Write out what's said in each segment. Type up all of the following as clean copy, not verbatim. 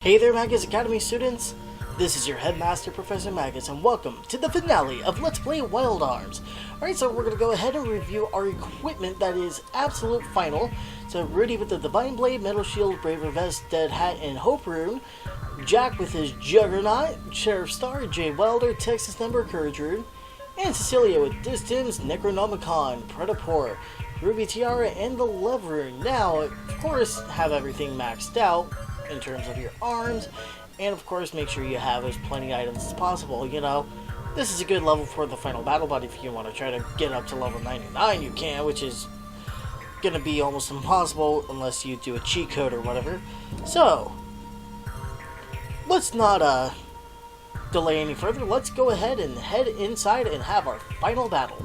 Hey there, Magus Academy students! This is your headmaster, Professor Magus, and welcome to the finale of Let's Play Wild Arms. Alright, so we're going to go ahead and review our equipment that is absolute final. So Rudy with the Divine Blade, Metal Shield, Braver Vest, Dead Hat, and Hope Rune. Jack with his Juggernaut, Sheriff Star, Jay Welder, Texas Number, Courage Rune. And Cecilia with Distance, Necronomicon, Predator, Ruby Tiara, and the Love Rune. Now, of course, have everything maxed out in terms of your arms, and of course make sure you have as plenty items as possible. You know, this is a good level for the final battle, but if you want to try to get up to level 99 you can, which is gonna be almost impossible unless you do a cheat code or whatever. So let's not delay any further. Let's go ahead and head inside and have our final battle.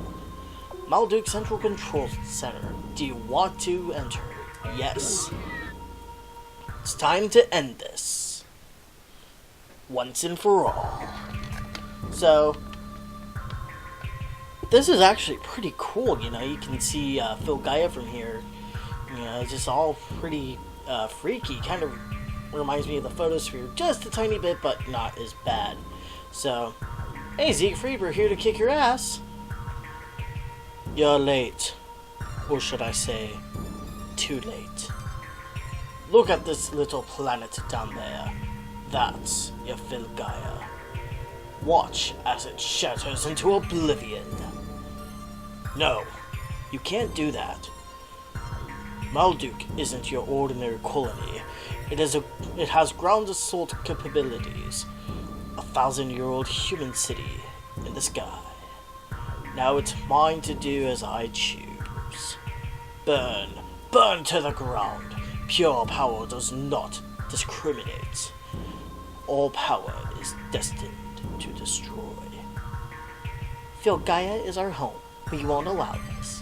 Malduke Central Control Center. Do you want to enter? Yes. It's time to end this. Once and for all. So, this is actually pretty cool, you know. You can see Phil Gaia from here. You know, it's just all pretty freaky. Kind of reminds me of the Photosphere just a tiny bit, but not as bad. So, hey Siegfried, we're here to kick your ass. You're late. Or should I say, too late. Look at this little planet down there. That's your Phil Gaia. Watch as it shatters into oblivion. No, you can't do that. Malduke isn't your ordinary colony. It has ground assault capabilities. A 1,000-year-old human city in the sky. Now it's mine to do as I choose. Burn, burn to the ground. Pure power does not discriminate. All power is destined to destroy. Phil Gaia is our home. We won't allow this.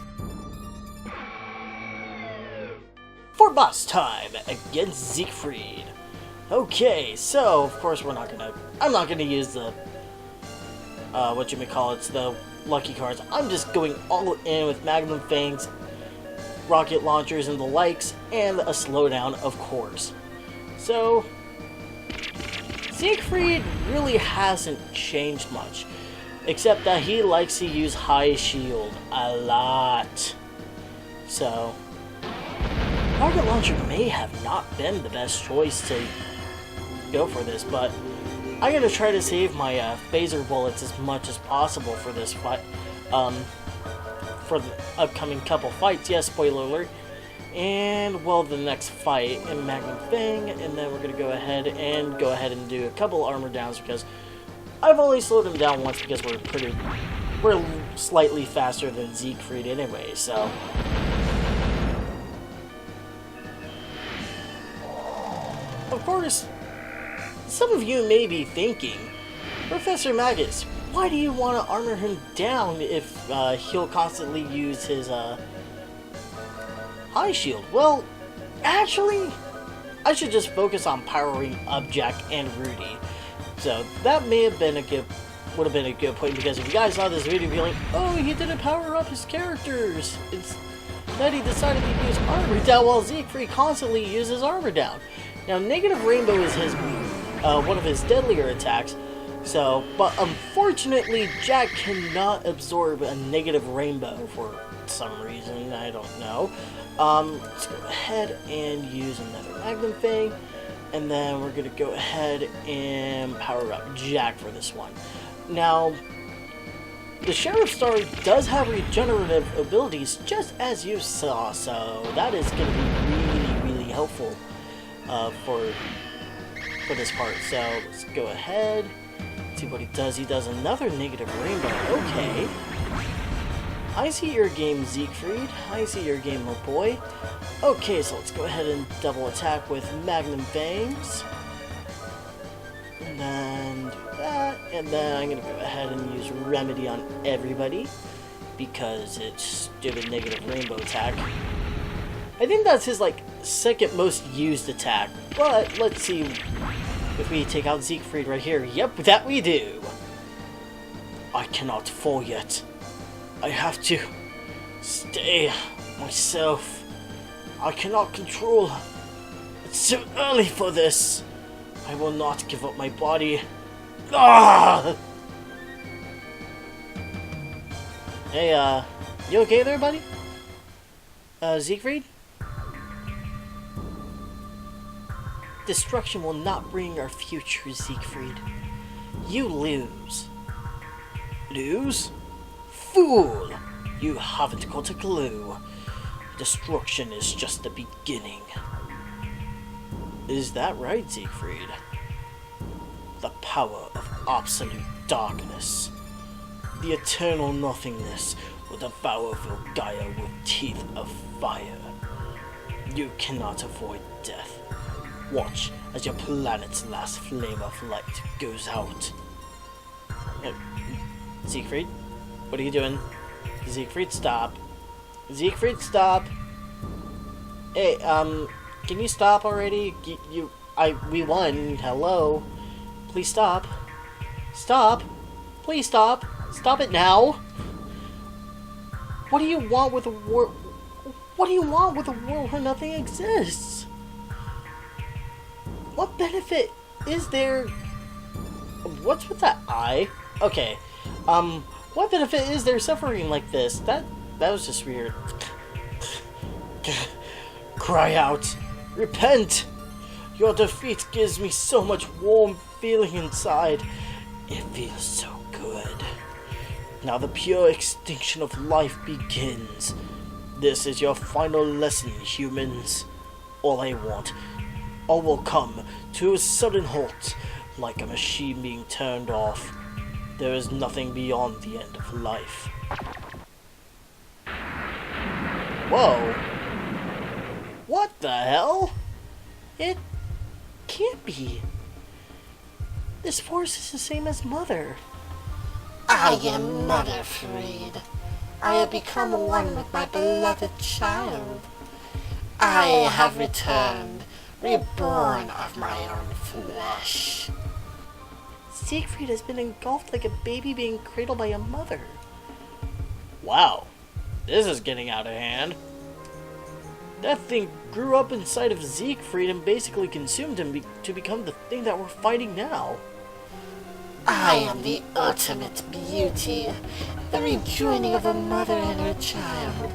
For boss time against Siegfried. Okay, so of course I'm not gonna use the the lucky cards. I'm just going all in with Magnum Fangs, rocket launchers and the likes, and a slowdown, of course. So, Siegfried really hasn't changed much, except that he likes to use high shield a lot. So, rocket launcher may have not been the best choice to go for this, but I'm gonna try to save my phaser bullets as much as possible for this fight. For the upcoming couple fights, yes, spoiler alert, and well, the next fight in Magnum Fang, and then we're gonna go ahead and do a couple armor downs because I've only slowed him down once because we're slightly faster than Siegfried anyway. So of course, some of you may be thinking, Professor Magus, why do you want to armor him down if he'll constantly use his high shield? Well, actually, I should just focus on powering up Jack and Rudy. So that would have been a good point, because if you guys saw this video, you'd be like, oh, he didn't power up his characters. Instead, he decided to use armor down while Siegfried constantly uses armor down. Now, Negative Rainbow is his one of his deadlier attacks. So, but unfortunately, Jack cannot absorb a Negative Rainbow for some reason, I don't know. Let's go ahead and use another Magnum Fang, and then we're gonna go ahead and power up Jack for this one. Now, the Sheriff Star does have regenerative abilities, just as you saw, so that is gonna be really, really helpful for this part. So, let's go ahead. See what he does. He does another Negative Rainbow. Okay. I see your game, Siegfried. I see your game, my boy. Okay, so let's go ahead and double attack with Magnum Fangs. And then do that. And then I'm going to go ahead and use Remedy on everybody, because it's stupid Negative Rainbow attack. I think that's his, second most used attack. But let's see if we take out Siegfried right here. Yep, that we do. I cannot fall yet. I have to stay myself. I cannot control. It's too early for this. I will not give up my body. Ah! Hey, you okay there, buddy? Siegfried? Destruction will not bring our future, Siegfried. You lose. Lose? Fool! You haven't got a clue. Destruction is just the beginning. Is that right, Siegfried? The power of absolute darkness. The eternal nothingness will devour Volgaia with teeth of fire. You cannot avoid death. Watch as your planet's last flame of light goes out. Siegfried? What are you doing? Siegfried, stop. Siegfried, stop. Hey, can you stop already? We won. Hello? Please stop. Stop. Please stop. Stop it now. What do you want with a world? What do you want with a world where nothing exists? What benefit is there? What's with that eye? Okay. What benefit is there suffering like this? That was just weird. Cry out. Repent. Your defeat gives me so much warm feeling inside. It feels so good. Now the pure extinction of life begins. This is your final lesson, humans. All will come to a sudden halt, like a machine being turned off. There is nothing beyond the end of life. Whoa! What the hell? It can't be. This force is the same as Mother. I am Mother Freed. I have become one with my beloved child. I have returned, reborn of my own flesh. Siegfried has been engulfed like a baby being cradled by a mother. Wow, this is getting out of hand. That thing grew up inside of Siegfried and basically consumed him to become the thing that we're fighting now. I am the ultimate beauty, the rejoining of a mother and her child.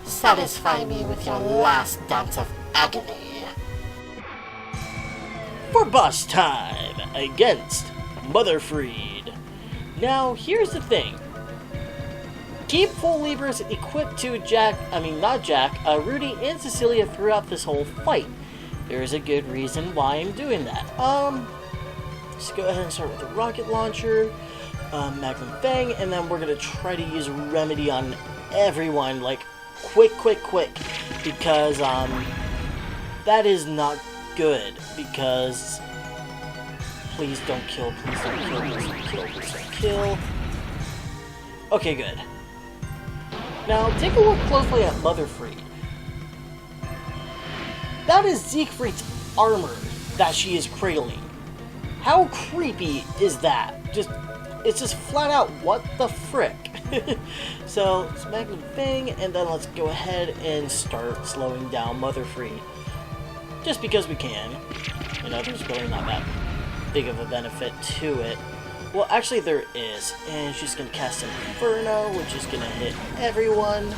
Satisfy me with your last dance of agony. For boss time against Mother Freed. Now, here's the thing. Keep full Libras equipped to Rudy and Cecilia throughout this whole fight. There is a good reason why I'm doing that. Just go ahead and start with the rocket launcher, Magnum Fang, and then we're gonna try to use Remedy on everyone, like, quick, because, that is not good, because, please don't kill, please don't kill, please don't kill, please don't kill. Okay, good. Now, take a look closely at Mother Freed. That is Siegfried's armor that she is cradling. How creepy is that? It's just flat out, what the frick? So, it's Magnum Fang, and then let's go ahead and start slowing down Mother Freed. Just because we can. You know, there's really not that big of a benefit to it. Well, actually there is. And she's gonna cast Inferno, which is gonna hit everyone.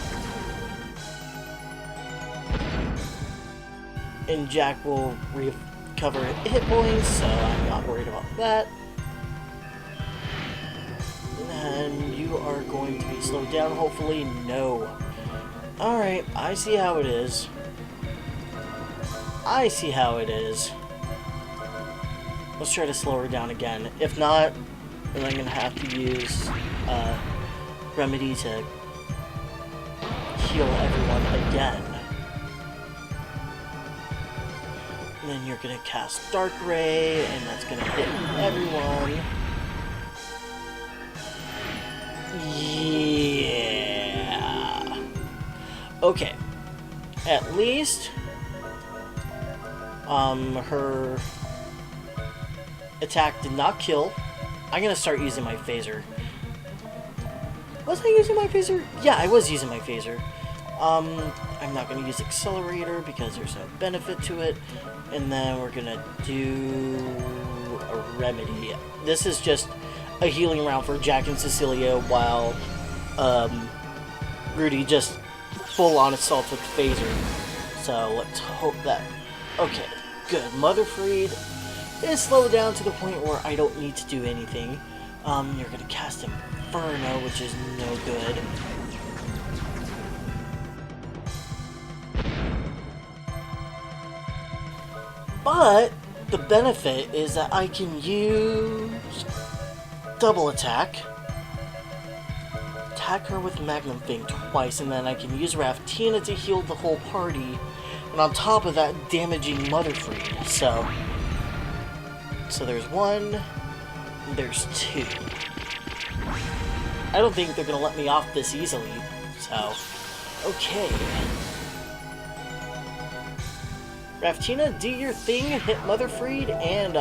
And Jack will recover hit points, so I'm not worried about that. And you are going to be slowed down, hopefully. No. Alright, I see how it is. I see how it is. Let's try to slow her down again. If not, then I'm gonna have to use Remedy to heal everyone again. And then you're gonna cast Dark Ray, and that's gonna hit everyone. Yeah. Okay. At least, her attack did not kill. I'm gonna start using my phaser. Was I using my phaser? Yeah, I was using my phaser. I'm not going to use Accelerator because there's no benefit to it. And then we're going to do a Remedy. This is just a healing round for Jack and Cecilia while Rudy just full-on assaults with Phaser. So let's hope that... Okay, good. Mother Freed is slowed down to the point where I don't need to do anything. You're going to cast Inferno, which is no good. But the benefit is that I can use double attack, attack her with Magnum Fang twice, and then I can use Raftina to heal the whole party, and on top of that, damaging Mother Freed. So there's one, there's two. I don't think they're gonna let me off this easily. So, okay. Raftina, do your thing, hit Mother Freed, and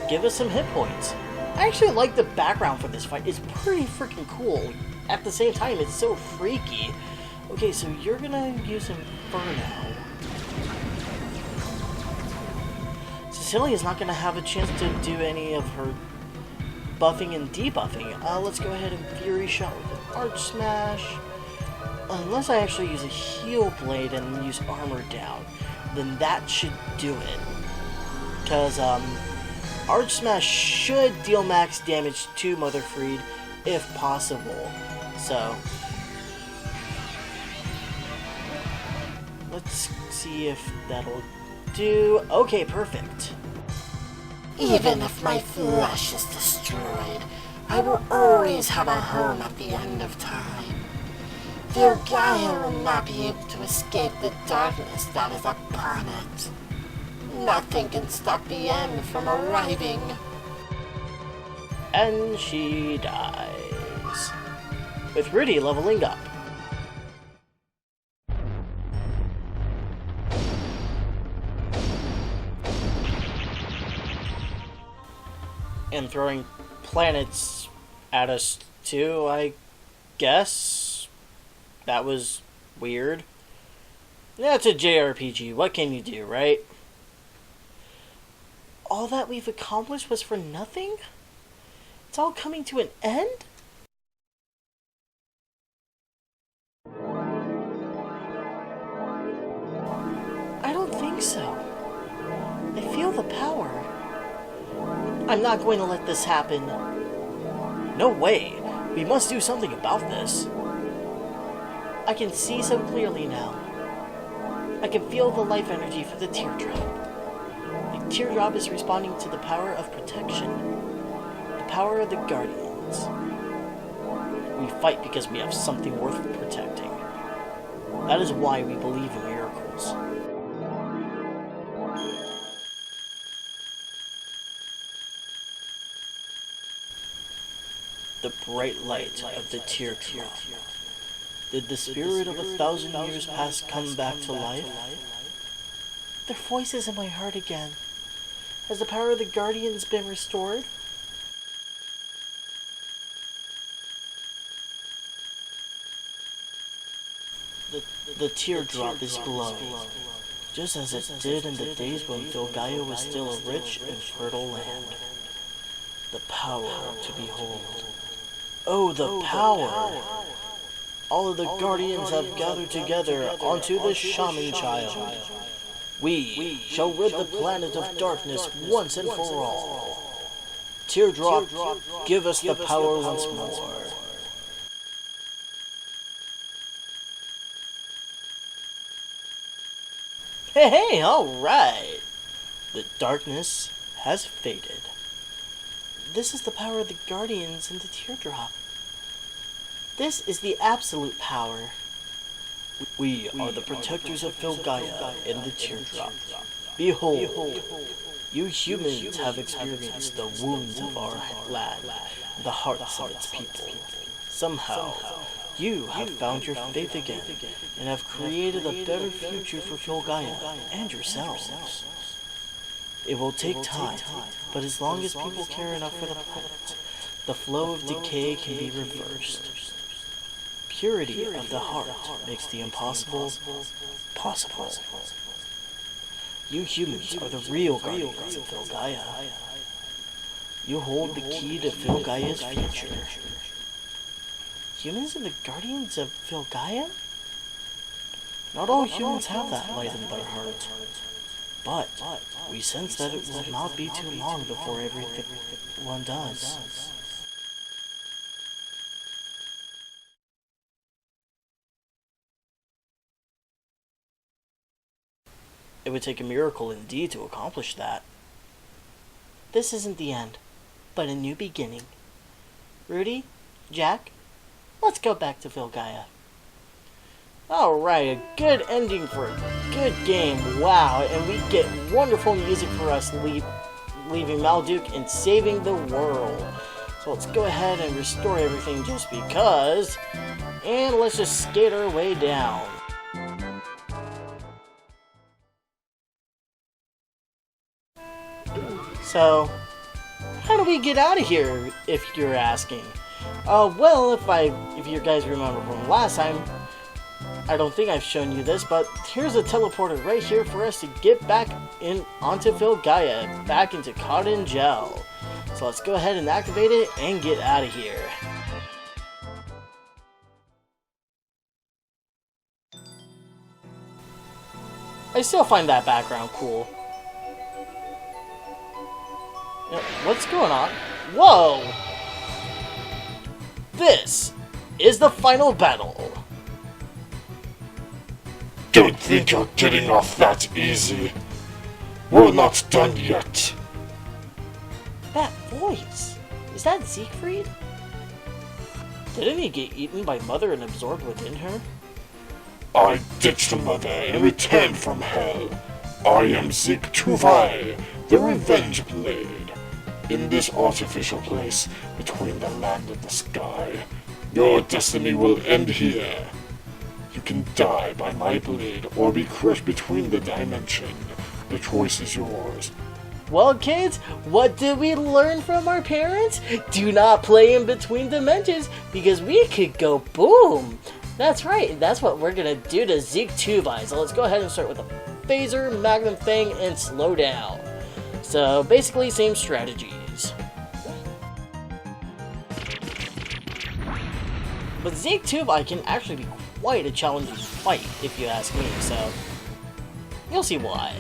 give us some hit points. I actually like the background for this fight. It's pretty freaking cool. At the same time, it's so freaky. Okay, so you're gonna use Inferno. Cecilia's not gonna have a chance to do any of her buffing and debuffing. Let's go ahead and Fury Shot with an Arch Smash. Unless I actually use a Heal Blade and use Armor Down, then that should do it. Because, Arch Smash should deal max damage to Mother Freed, if possible. So, let's see if that'll do. Okay, perfect. Even if my flesh is destroyed, I will always have a home at the end of time. Filgaia will not be able to escape the darkness that is upon it. Nothing can stop the end from arriving. And she dies. With Rudy leveling up. And throwing planets at us too, I guess. That was weird. Yeah, it's a JRPG. What can you do, right? All that we've accomplished was for nothing? It's all coming to an end? I don't think so. I feel the power. I'm not going to let this happen. No way. We must do something about this. I can see so clearly now. I can feel the life energy for the teardrop. The teardrop is responding to the power of protection. The power of the guardians. We fight because we have something worth protecting. That is why we believe in miracles. The bright light of the teardrop. Did the spirit of 1,000 years past come back to life? Their voices in my heart again. Has the power of the guardians been restored? The teardrop is glowing, just as it did in the days when Filgaia was still a rich and fertile land. The power to behold. Oh, the power! All of the guardians have gathered together onto the shaman child. We shall rid the planet of darkness once and for all. Teardrop, give us the power once more. Hey, alright! The darkness has faded. This is the power of the guardians in the teardrop. This is the absolute power. We are the protectors of Filgaia in the teardrop. Behold, you humans have experienced the wounds of our land, the hearts of its people. Somehow, you have found your faith again, and have created a better future for Filgaia and yourselves. It will take time, but as long as people care enough for the planet, the flow of decay can be reversed. purity of the heart makes the impossible possible. You humans are the real guardians of Filgaia. You hold the key to Filgaia's future. Humans are the guardians of Filgaia? Not all humans have that light in their hearts, but we sense that it will not be too long before everyone does. It would take a miracle indeed to accomplish that. This isn't the end, but a new beginning. Rudy, Jack, let's go back to Filgaia. Alright, a good ending for a good game, wow, and we get wonderful music for us leaving Malduke and saving the world. So let's go ahead and restore everything just because, and let's just skate our way down. So, how do we get out of here, if you're asking? Well, if you guys remember from last time, I don't think I've shown you this, but here's a teleporter right here for us to get back onto Filgaia, back into Cotton Gel. So let's go ahead and activate it and get out of here. I still find that background cool. What's going on? Whoa! This is the final battle. Don't think you're getting off that easy. We're not done yet. That voice, is that Siegfried? Didn't he get eaten by Mother and absorbed within her? I ditched Mother and returned from hell. I am Zig-Tuvi, the Revenge Blade. In this artificial place between the land and the sky, your destiny will end here. You can die by my blade or be crushed between the dimension. The choice is yours. Well, kids, what did we learn from our parents? Do not play in between dimensions because we could go boom. That's right, that's what we're gonna do to Zig-Tuvi. So let's go ahead and start with a phaser, magnum thing, and slow down. So basically, same strategies. But Zig-Tuvi can actually be quite a challenging fight, if you ask me, so you'll see why.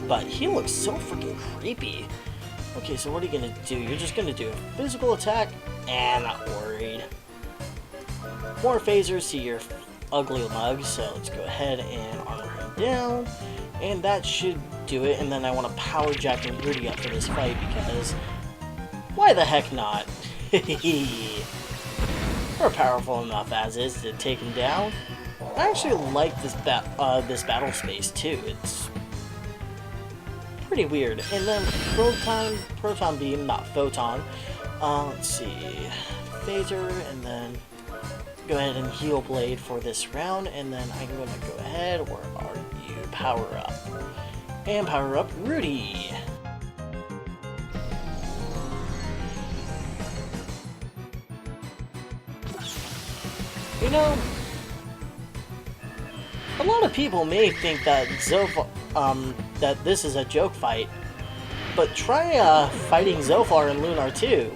But he looks so freaking creepy. Okay, so what are you gonna do? You're just gonna do a physical attack? Not worried. More phasers to your ugly mug, so let's go ahead and armor him down. And that should do it, and then I want to power Jack and Rudy up for this fight, because why the heck not? We're powerful enough as is to take him down. I actually like this battle space too. It's pretty weird. And then proton beam, not photon. Let's see, phaser, and then go ahead and heal blade for this round, and then I'm gonna go ahead. Where are you? Power up, and power up Rudy. You know, a lot of people may think that that this is a joke fight, but try fighting Zofar in Lunar 2.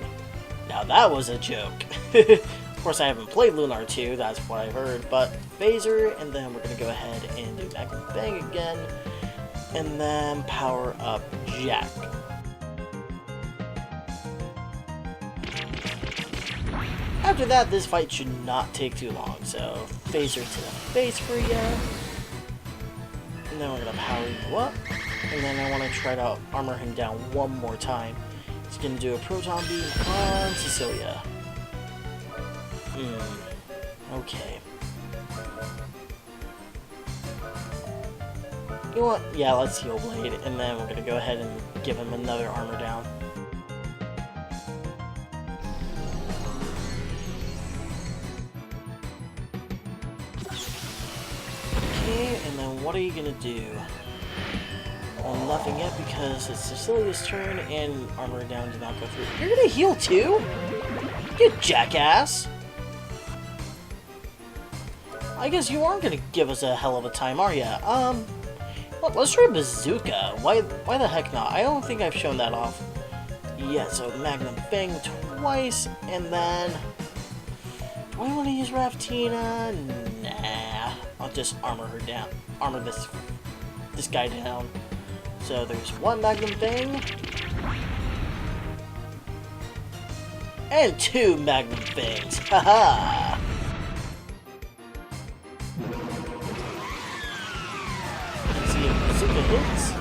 Now that was a joke. Of course, I haven't played Lunar 2, that's what I've heard, but phaser, and then we're gonna go ahead and do Magnum Bang again, and then power up Jack. After that, this fight should not take too long, so phaser to the face for you. And then we're going to power you up. And then I want to try to armor him down one more time. He's going to do a proton beam on Cecilia. Okay. You know what? Yeah, let's heal blade. And then we're going to go ahead and give him another armor down. And then what are you gonna do? Well, nothing yet because it's Cecilia's turn and armor down did not go through. You're gonna heal too? You jackass! I guess you aren't gonna give us a hell of a time, are ya? Well, let's try Bazooka. Why the heck not? I don't think I've shown that off. Yeah, so Magnum Fang twice, and then... Do I want to use Raftina? Nah. I'll just armor her down. Armor this guy down. So there's one Magnum Fang. And two Magnum Fangs. Haha! Let's see if Bazooka hits.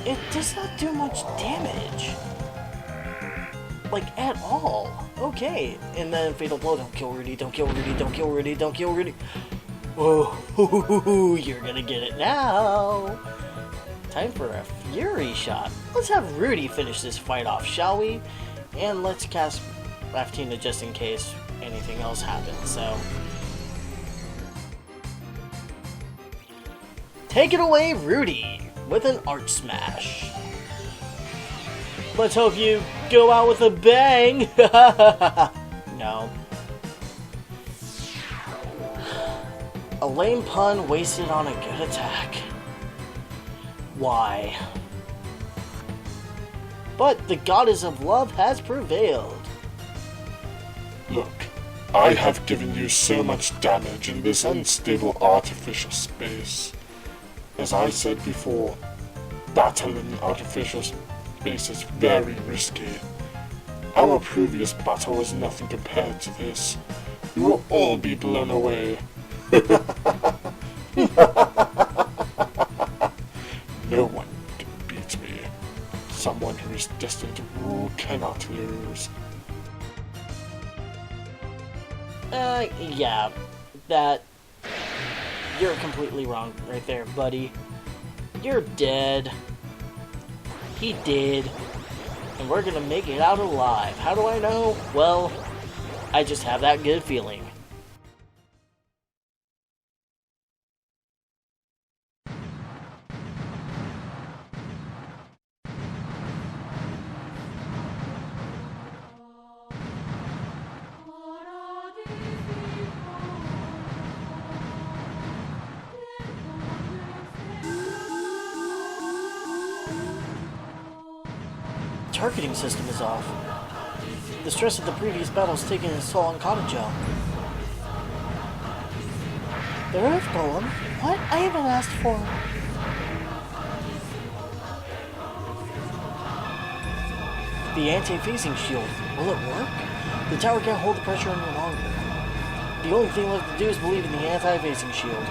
It does not do much damage. Like, at all. Okay. And then Fatal Blow. Don't kill Rudy, don't kill Rudy, don't kill Rudy, don't kill Rudy. Whoa, you're gonna get it now. Time for a Fury Shot. Let's have Rudy finish this fight off, shall we? And let's cast Raftina just in case anything else happens, so... Take it away, Rudy, with an Arch Smash. Let's hope you go out with a bang! No. A lame pun wasted on a good attack. Why? But the goddess of love has prevailed. Look, I have given you so much damage in this unstable artificial space. As I said before, battling in artificial space is very risky. Our previous battle was nothing compared to this. You will all be blown away. No one can beat me. Someone who is destined to rule cannot lose. Yeah, that... You're completely wrong right there, buddy. You're dead. He did. And we're gonna make it out alive. How do I know? Well, I just have that good feeling. Targeting system is off. The stress of the previous battle's taken its toll on Cottajo. The Earth Golem? What? I haven't asked for... The anti-phasing shield. Will it work? The tower can't hold the pressure any longer. The only thing left to do is believe in the anti-phasing shield.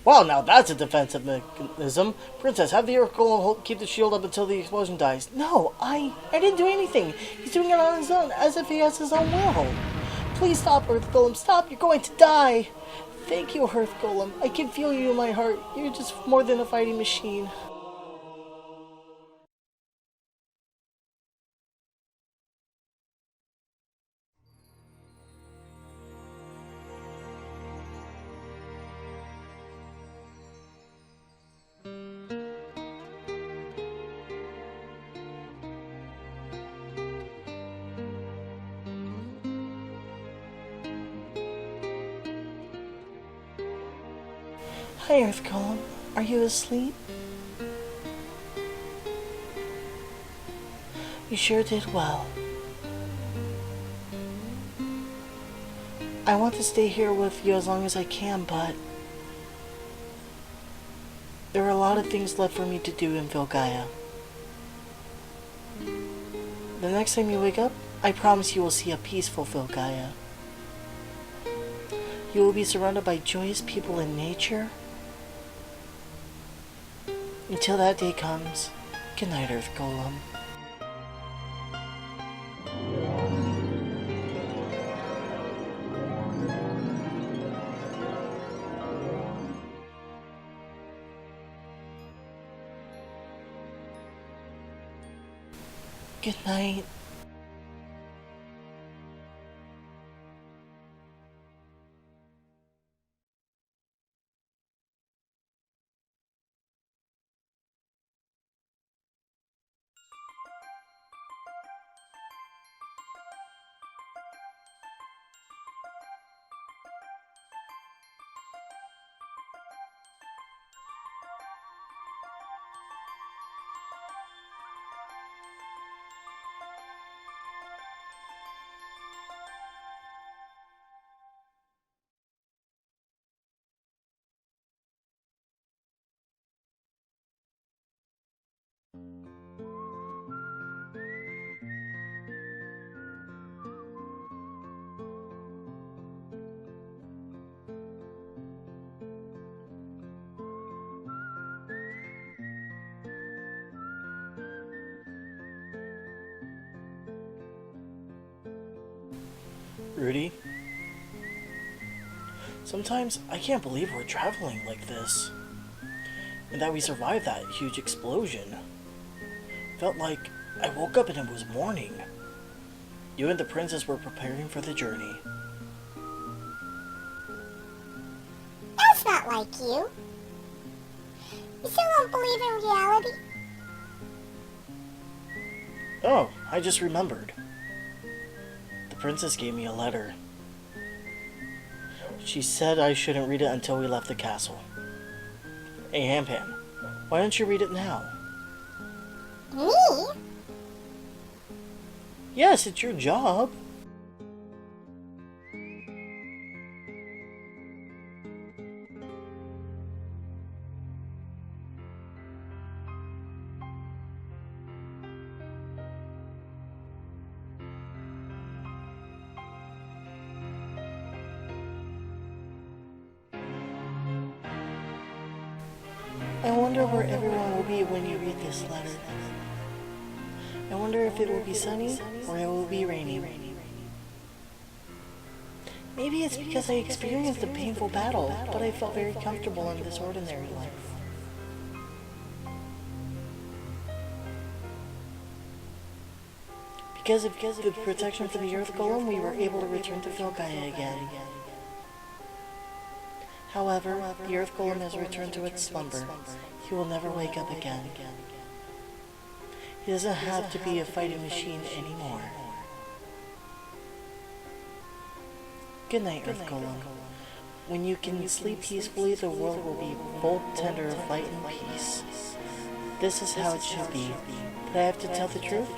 Wow, now that's a defensive mechanism. Princess, have the Earth Golem keep the shield up until the explosion dies. No, I didn't do anything. He's doing it on his own, as if he has his own will. Please stop, Earth Golem. Stop, you're going to die. Thank you, Earth Golem. I can feel you in my heart. You're just more than a fighting machine. Hi, Earth Golem. Are you asleep? You sure did well. I want to stay here with you as long as I can, but... there are a lot of things left for me to do in Vilgaia. The next time you wake up, I promise you will see a peaceful Vilgaia. You will be surrounded by joyous people and nature. Until that day comes, good night, Earth Golem. Good night. Rudy? Sometimes I can't believe we're traveling like this. And that we survived that huge explosion. Felt like I woke up and it was morning. You and the princess were preparing for the journey. That's not like you. You still don't believe in reality? Oh, I just remembered. The princess gave me a letter. She said I shouldn't read it until we left the castle. Hey, Hampan, why don't you read it now? Me? Yes, it's your job. I wonder where everyone will be when you read this letter. I wonder if it will be sunny or it will be rainy. Maybe it's because I experienced a painful battle, but I felt very comfortable in this ordinary life. Because of the protection for the Earth Golem, we were able to return to Filgaia again. However, the Earth Golem has returned to its slumber. He will never wake up again. He doesn't have to be a fighting machine anymore. Good night, Earth Golem. When you can sleep peacefully, the world will be full tender of light and peace. This is how it should be. But I have to tell the truth,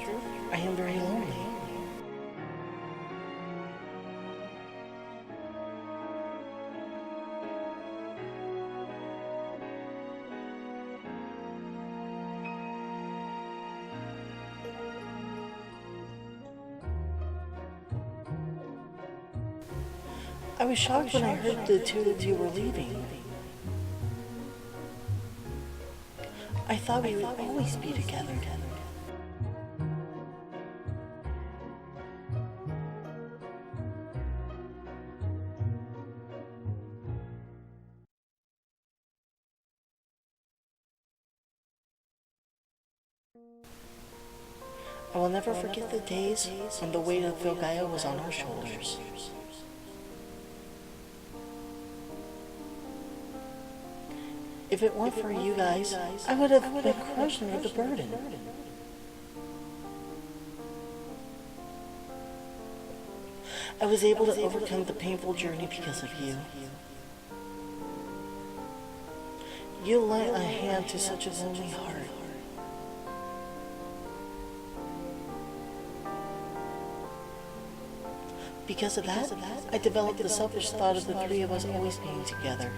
I am very lonely. I was shocked when I heard the two of you were leaving. I thought we would always be together. I will never forget the days when the weight of Filgaia was on our shoulders. If it weren't for you guys, I would have been crushed under the burden. I was able to overcome the painful journey because of you. You lent a hand to such a lonely heart. Because of that, I developed the selfish thought of the three of us always being together.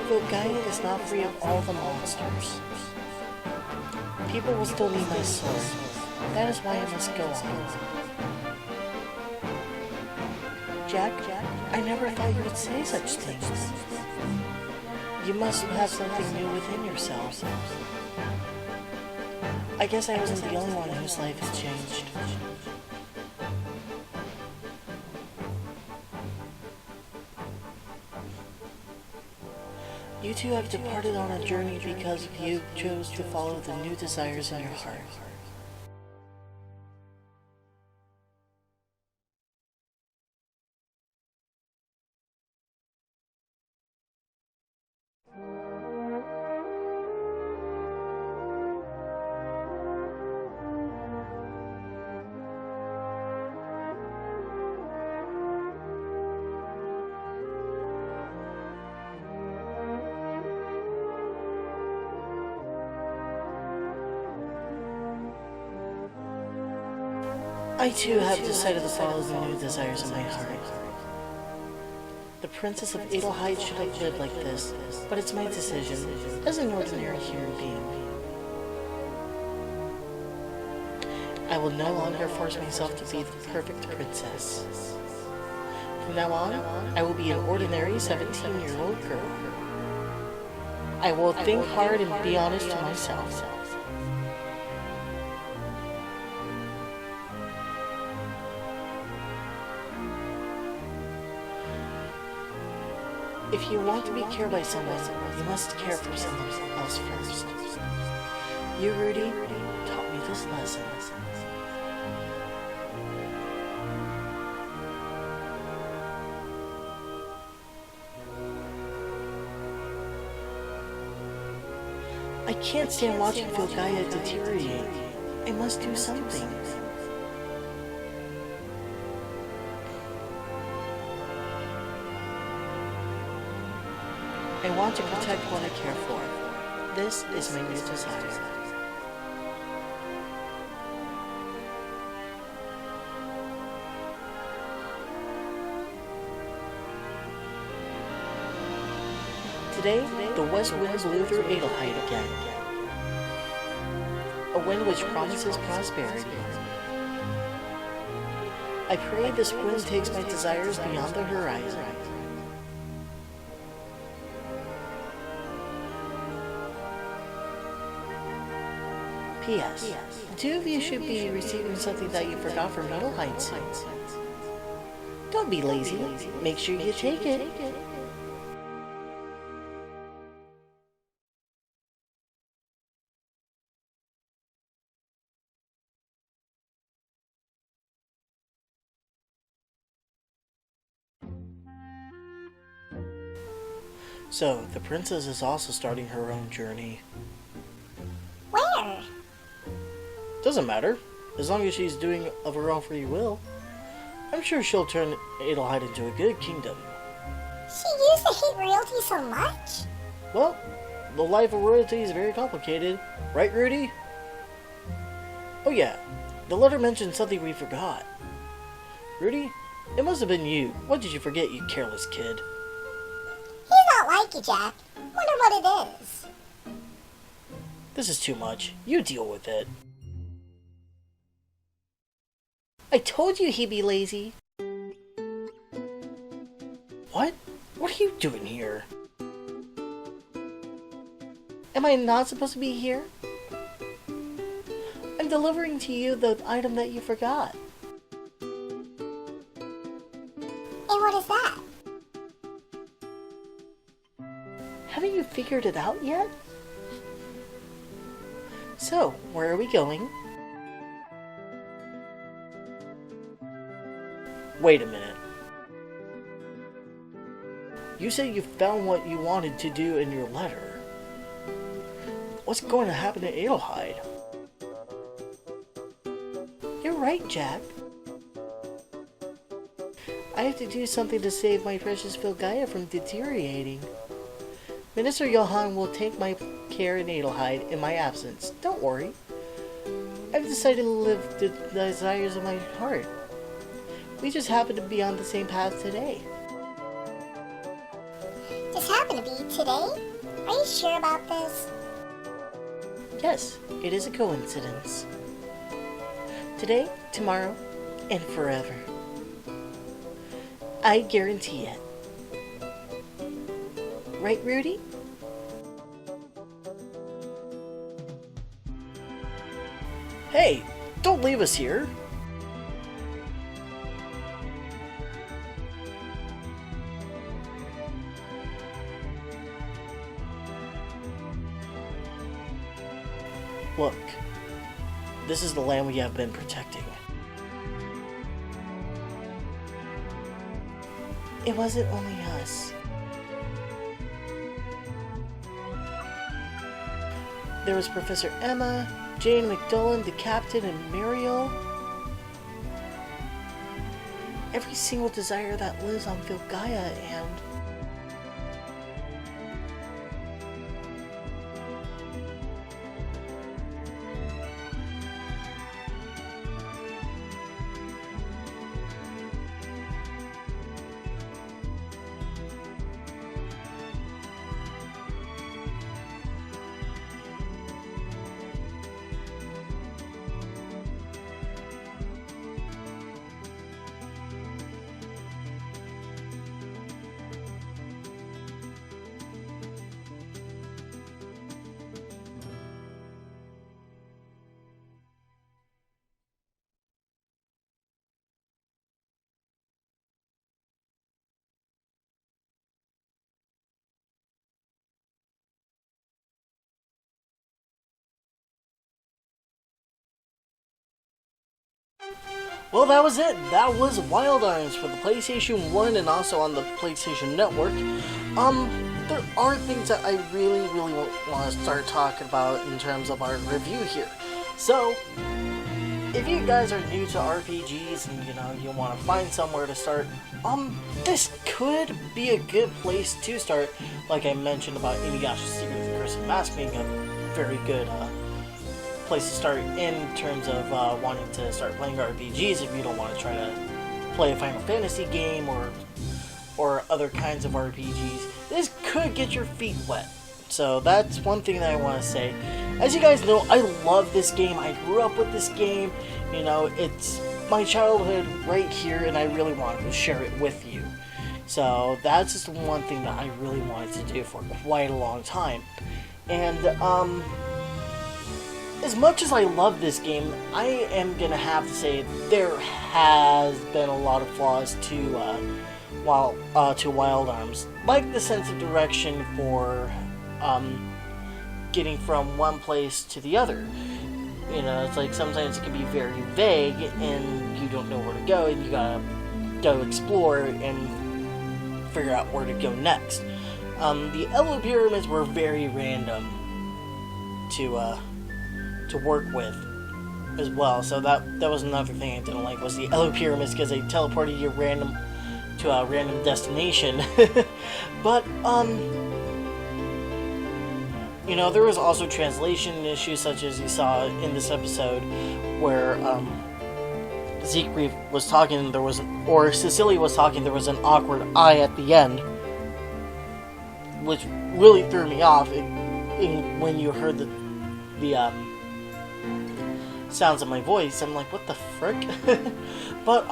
Filgaia is not free of all the monsters. People will still need my soul. That is why I must go on. Jack, I never thought you would say such things. You must have something new within yourself. I guess I wasn't the only one whose life has changed. You two have departed on a journey because you chose to follow the new desires in your heart. I too have decided to follow the new desires of my heart. The Princess of Adelheid should have lived like this, but it's my decision as an ordinary human being. I will no longer force myself to be the perfect princess. From now on, I will be an ordinary 17-year-old girl. I will think hard and be honest to myself. If you want to be cared by someone, you must care for someone else first. You, Rudy, taught me this lesson. I can't stand watching Filgaia deteriorate. I must do something. I want to protect what I care for. This is my new desire. Today, the west wind blew through Adelheid again. A wind which promises prosperity. I pray this wind takes my desires beyond the horizon. P.S. The two of you should be receiving something that you forgot from Adelheid soon. Don't be lazy. Make sure you take it. So, the princess is also starting her own journey. Where? Doesn't matter, as long as she's doing of her own free will. I'm sure she'll turn Adelheid into a good kingdom. She used to hate royalty so much? Well, the life of royalty is very complicated, right, Rudy? Oh yeah, the letter mentioned something we forgot. Rudy, it must have been you. What did you forget, you careless kid? He's not like you, Jack. Wonder what it is. This is too much. You deal with it. I told you he'd be lazy. What? What are you doing here? Am I not supposed to be here? I'm delivering to you the item that you forgot. And what is that? Haven't you figured it out yet? So, where are we going? Wait a minute. You said you found what you wanted to do in your letter. What's going to happen to Adelheid? You're right, Jack. I have to do something to save my precious Filgaia from deteriorating. Minister Johann will take my care in Adelheid in my absence. Don't worry. I've decided to live the desires of my heart. We just happen to be on the same path today. Just happen to be today? Are you sure about this? Yes, it is a coincidence. Today, tomorrow, and forever. I guarantee it. Right, Rudy? Hey, don't leave us here. Look, this is the land we have been protecting. It wasn't only us. There was Professor Emma, Jane McDullen, the captain, and Muriel. Every single desire that lives on Vilgaia, and well, that was it. That was Wild Arms for the PlayStation 1 and also on the PlayStation Network. There are things that I really want to start talking about in terms of our review here. So, if you guys are new to RPGs and you want to find somewhere to start, this could be a good place to start. Like I mentioned about Inuyasha's Secret of the Crimson Mask being a very good place to start in terms of wanting to start playing RPGs if you don't want to try to play a Final Fantasy game or other kinds of RPGs. This could get your feet wet. So that's one thing that I want to say. As you guys know, I love this game. I grew up with this game. It's my childhood right here, and I really wanted to share it with you. So that's just one thing that I really wanted to do for quite a long time. And as much as I love this game, I am gonna have to say there has been a lot of flaws to Wild Arms, like the sense of direction for getting from one place to the other. It's like sometimes it can be very vague and you don't know where to go, and you gotta go explore and figure out where to go next. The Elo Pyramids were very random to work with as well, so that was another thing I didn't like, was the Elo Pyramids, because they teleported you to a random destination. But there was also translation issues, such as you saw in this episode where Siegfried was talking, or Cecilia was talking, there was an awkward I at the end, which really threw me off when you heard the sounds of my voice. I'm like, what the frick? But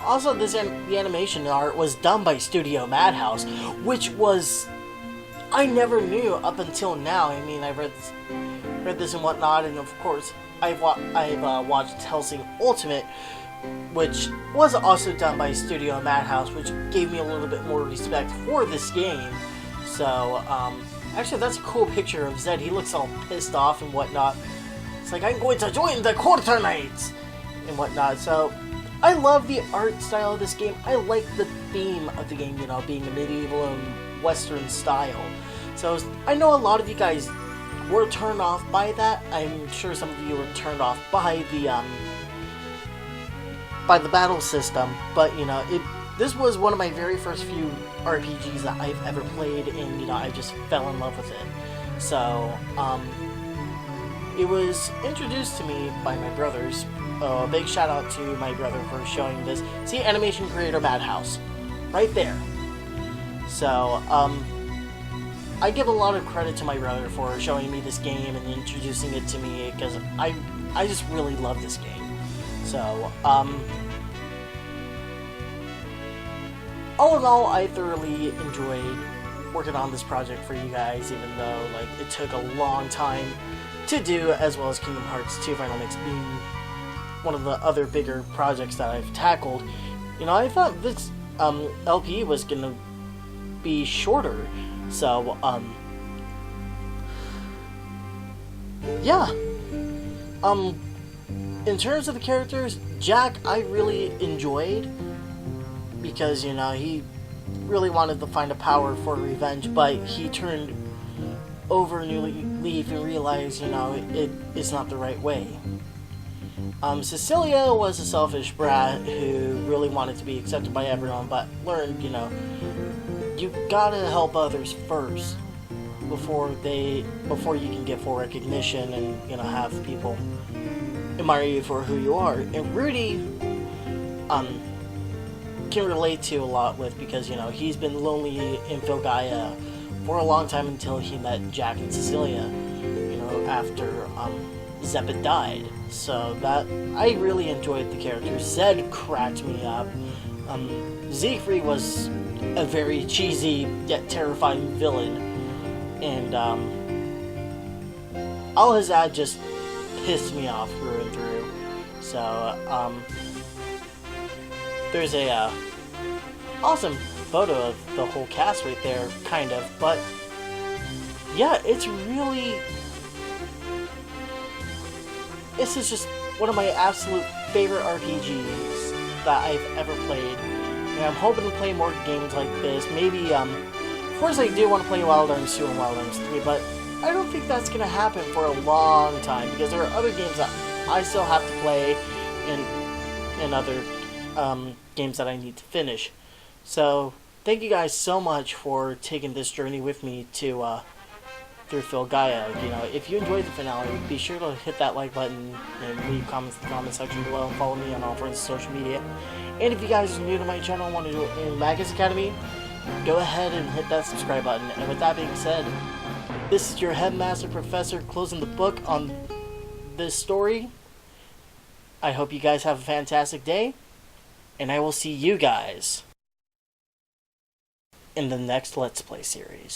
also the animation art was done by Studio Madhouse, which was, I never knew up until now. I mean, I've read this and whatnot, and of course I've watched Hellsing Ultimate, which was also done by Studio Madhouse, which gave me a little bit more respect for this game. So actually, that's a cool picture of Zed. He looks all pissed off and whatnot. It's like, I'm going to join the Quarter Knights and whatnot. So I love the art style of this game. I like the theme of the game, being a medieval and Western style. So I know a lot of you guys were turned off by that. I'm sure some of you were turned off by the battle system. But this was one of my very first few RPGs that I've ever played, and I just fell in love with it. So it was introduced to me by my brothers. A big shout out to my brother for showing this. See, Animation Creator Madhouse, right there. So I give a lot of credit to my brother for showing me this game and introducing it to me, because I just really love this game. So all in all, I thoroughly enjoyed working on this project for you guys, even though it took a long time to do, as well as Kingdom Hearts 2 Final Mix being one of the other bigger projects that I've tackled. You know, I thought this LP was gonna be shorter, so yeah. In terms of the characters, Jack I really enjoyed because, you know, he really wanted to find a power for revenge, but he turned over a new leaf and realized, you know, it's not the right way. Cecilia was a selfish brat who really wanted to be accepted by everyone, but learned, you know, you gotta help others first before you can get full recognition and, you know, have people admire you for who you are. And Rudy can relate to a lot with, because, you know, he's been lonely in Filgaia for a long time until he met Jack and Cecilia, you know, after Zepid died. So that, I really enjoyed the character. Zed cracked me up. Siegfried was a very cheesy yet terrifying villain, and Alhazad just pissed me off through and through. So there's a awesome photo of the whole cast right there, kind of, but yeah, this is just one of my absolute favorite RPGs that I've ever played, and I'm hoping to play more games like this. Maybe, of course I do want to play Wild Arms 2 and Wild Arms 3, but I don't think that's going to happen for a long time, because there are other games that I still have to play, and other games that I need to finish. So, thank you guys so much for taking this journey with me to through Filgaia. You know, if you enjoyed the finale, be sure to hit that like button and leave comments in the comment section below, and follow me on all friends of social media. And if you guys are new to my channel and want to do it in Magus Academy, go ahead and hit that subscribe button. And with that being said, this is your Headmaster Professor closing the book on this story. I hope you guys have a fantastic day, and I will see you guys in the next Let's Play series.